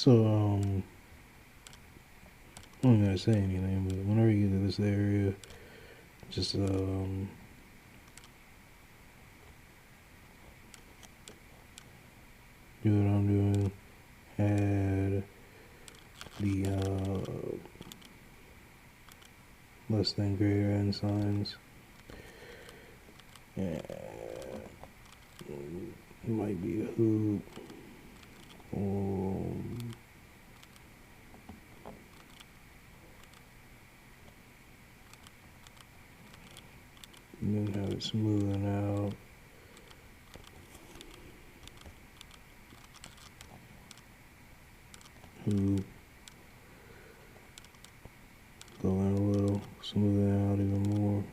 So, I'm not gonna say anything, but whenever you get to this area, just, do what I'm doing. Add the, less than greater than signs. Yeah. It might be a hoop. And then have it smoothing out. Hoop. Go in a little, smooth it out even more.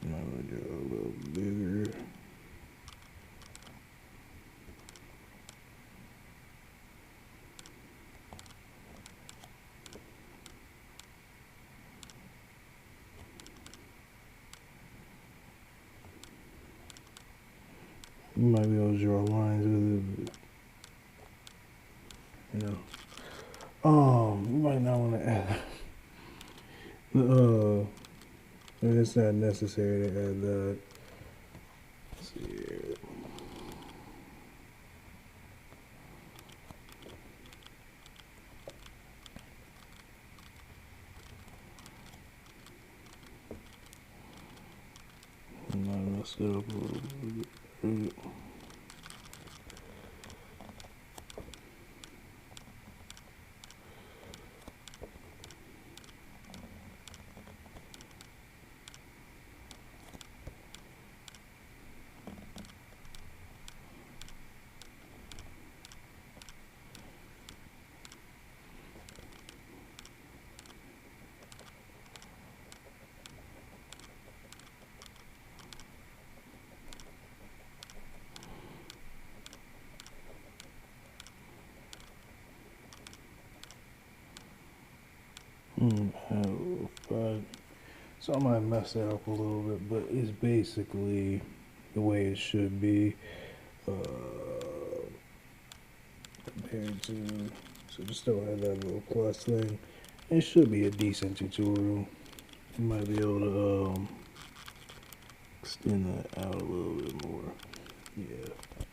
Now I'm gonna do it a little bigger. You might be able to draw lines with it, but, you know. You might not want to add. It's not necessary to add that. Let's see here. I might mess it up a little bit. So I might mess it up a little bit, but it's basically the way it should be, compared to, so just don't have that little plus thing. It should be a decent tutorial. You might be able to extend that out a little bit more. Yeah.